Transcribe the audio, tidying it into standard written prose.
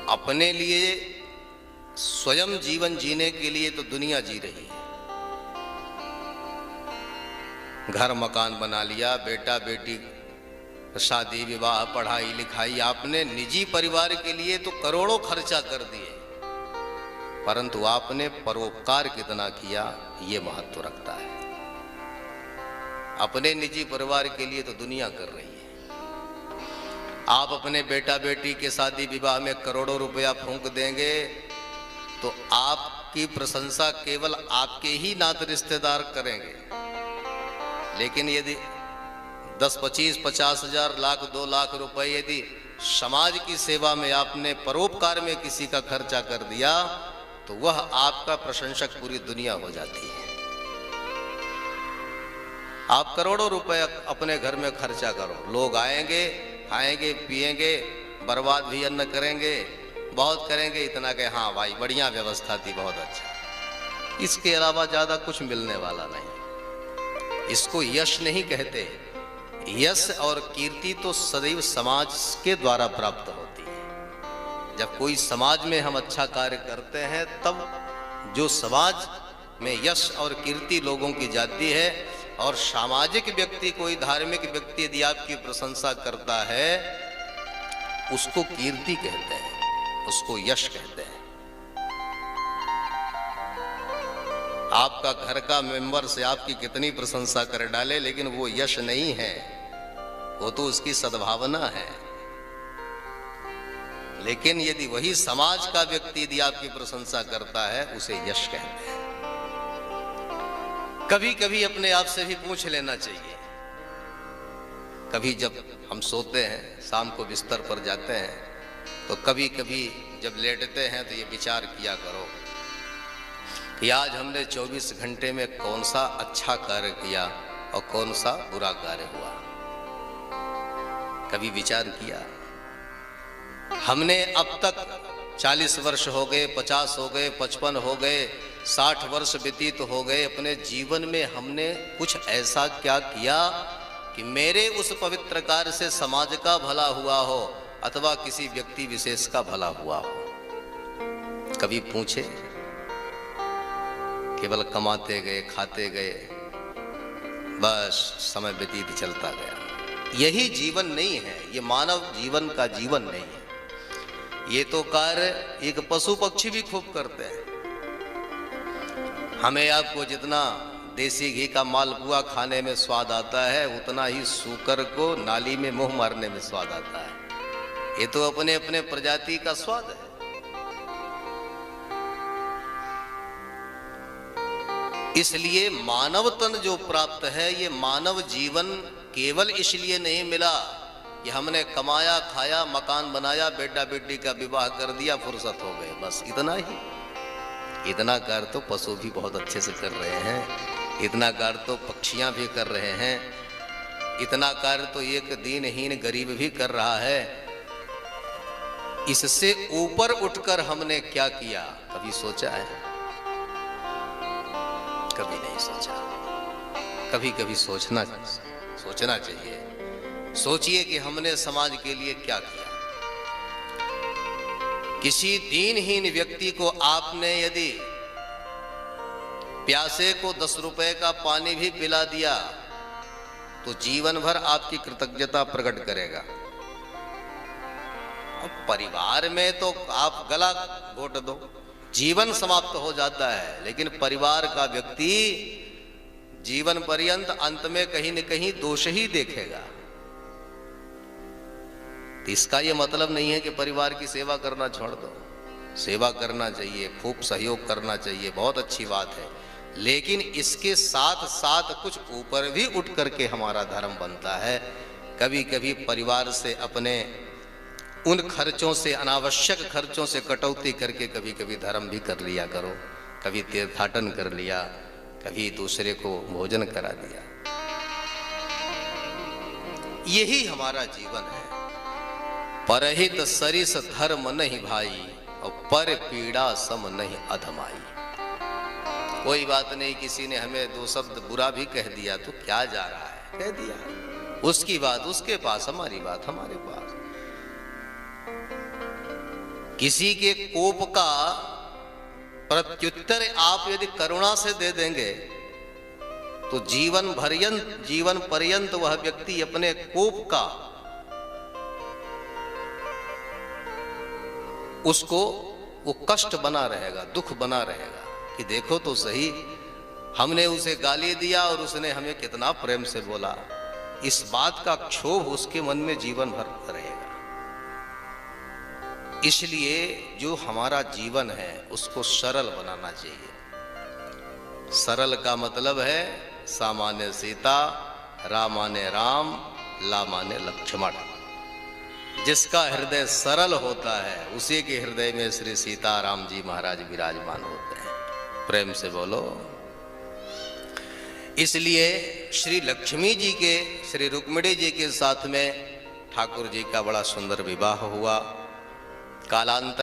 अपने लिए स्वयं जीवन जीने के लिए तो दुनिया जी रही है। घर मकान बना लिया, बेटा बेटी शादी विवाह पढ़ाई लिखाई, आपने निजी परिवार के लिए तो करोड़ों खर्चा कर दिए, परंतु आपने परोपकार कितना किया ये महत्व रखता है। अपने निजी परिवार के लिए तो दुनिया कर रही है। आप अपने बेटा बेटी के शादी विवाह में करोड़ों रुपया फूंक देंगे तो आपकी प्रशंसा केवल आपके ही नाते रिश्तेदार करेंगे, लेकिन यदि 10, 25, 50 हजार, लाख, 2 लाख रुपए यदि समाज की सेवा में आपने परोपकार में किसी का खर्चा कर दिया तो वह आपका प्रशंसक पूरी दुनिया हो जाती है। आप करोड़ों रुपए अपने घर में खर्चा करो, लोग आएंगे, खाएंगे, पिएंगे, बर्बाद भी अन्न करेंगे, बहुत करेंगे, इतना कि हाँ भाई बढ़िया व्यवस्था थी, बहुत अच्छा। इसके अलावा ज्यादा कुछ मिलने वाला नहीं। इसको यश नहीं कहते। यश और कीर्ति तो सदैव समाज के द्वारा प्राप्त होती है। जब कोई समाज में हम अच्छा कार्य करते हैं तब जो समाज में यश और कीर्ति लोगों की जाती है, और सामाजिक व्यक्ति, कोई धार्मिक व्यक्ति यदि आपकी प्रशंसा करता है उसको कीर्ति कहते हैं, उसको यश कहते हैं। आपका घर का मेंबर से आपकी कितनी प्रशंसा कर डाले, लेकिन वो यश नहीं है, वो तो उसकी सद्भावना है। लेकिन यदि वही समाज का व्यक्ति यदि आपकी प्रशंसा करता है उसे यश कहते हैं। कभी कभी अपने आप से भी पूछ लेना चाहिए। कभी जब हम सोते हैं, शाम को बिस्तर पर जाते हैं, तो कभी कभी जब लेटते हैं तो ये विचार किया करो कि आज हमने 24 घंटे में कौन सा अच्छा कार्य किया और कौन सा बुरा कार्य हुआ। कभी विचार किया? हमने अब तक 40 वर्ष हो गए, 50 हो गए, 55 हो गए, 60 वर्ष व्यतीत हो गए, अपने जीवन में हमने कुछ ऐसा क्या किया कि मेरे उस पवित्र कार्य से समाज का भला हुआ हो अथवा किसी व्यक्ति विशेष का भला हुआ हो? कभी पूछे? केवल कमाते गए, खाते गए, बस समय व्यतीत चलता गया। यही जीवन नहीं है, ये मानव जीवन का जीवन नहीं है। ये तो कार्य एक पशु पक्षी भी खूब करते हैं। हमें आपको जितना देसी घी का मालपुआ खाने में स्वाद आता है उतना ही सूकर को नाली में मुंह मारने में स्वाद आता है। ये तो अपने अपने प्रजाति का स्वाद है। इसलिए मानव तन जो प्राप्त है, ये मानव जीवन केवल इसलिए नहीं मिला कि हमने कमाया, खाया, मकान बनाया, बेटा बेटी का विवाह कर दिया, फुर्सत हो गए, बस इतना ही। इतना कार्य तो पशु भी बहुत अच्छे से कर रहे हैं, इतना कार्य तो पक्षियां भी कर रहे हैं, इतना कार्य तो एक दीनहीन गरीब भी कर रहा है। इससे ऊपर उठकर हमने क्या किया, कभी सोचा है? कभी नहीं सोचा। कभी कभी सोचना चाहिए। सोचिए कि हमने समाज के लिए क्या किया। किसी दीनहीन व्यक्ति को आपने यदि प्यासे को 10 रुपए का पानी भी पिला दिया तो जीवन भर आपकी कृतज्ञता प्रकट करेगा। अब परिवार में तो आप गला घोट दो, जीवन समाप्त हो जाता है, लेकिन परिवार का व्यक्ति जीवन पर्यंत अंत में कहीं न कहीं दोष ही देखेगा। तो इसका यह मतलब नहीं है कि परिवार की सेवा करना छोड़ दो। सेवा करना चाहिए, खूब सहयोग करना चाहिए, बहुत अच्छी बात है, लेकिन इसके साथ साथ कुछ ऊपर भी उठ करके हमारा धर्म बनता है। कभी कभी परिवार से अपने उन खर्चों से, अनावश्यक खर्चों से कटौती करके कभी कभी धर्म भी कर लिया करो। कभी तीर्थाटन कर लिया, कभी दूसरे को भोजन करा दिया। यही हमारा जीवन है। परहित सरिस धर्म नहीं भाई, और पर पीड़ा सम नहीं अधमाई। कोई बात नहीं, किसी ने हमें 2 शब्द बुरा भी कह दिया तो क्या जा रहा है, कह दिया, उसकी बात उसके पास, हमारी बात हमारे पास। किसी के कोप का प्रत्युत्तर आप यदि करुणा से दे देंगे तो जीवन पर्यंत वह व्यक्ति अपने कोप का उसको वो कष्ट बना रहेगा, दुख बना रहेगा कि देखो तो सही, हमने उसे गाली दिया और उसने हमें कितना प्रेम से बोला। इस बात का क्षोभ उसके मन में जीवन भर रहेगा। इसलिए जो हमारा जीवन है उसको सरल बनाना चाहिए। सरल का मतलब है सा माने सीता, रा माने राम, ला माने लक्ष्मण। जिसका हृदय सरल होता है उसी के हृदय में श्री सीताराम जी महाराज विराजमान होते हैं। प्रेम से बोलो। इसलिए श्री लक्ष्मी जी के, श्री रुक्मिणी जी के साथ में ठाकुर जी का बड़ा सुंदर विवाह हुआ। कालांतर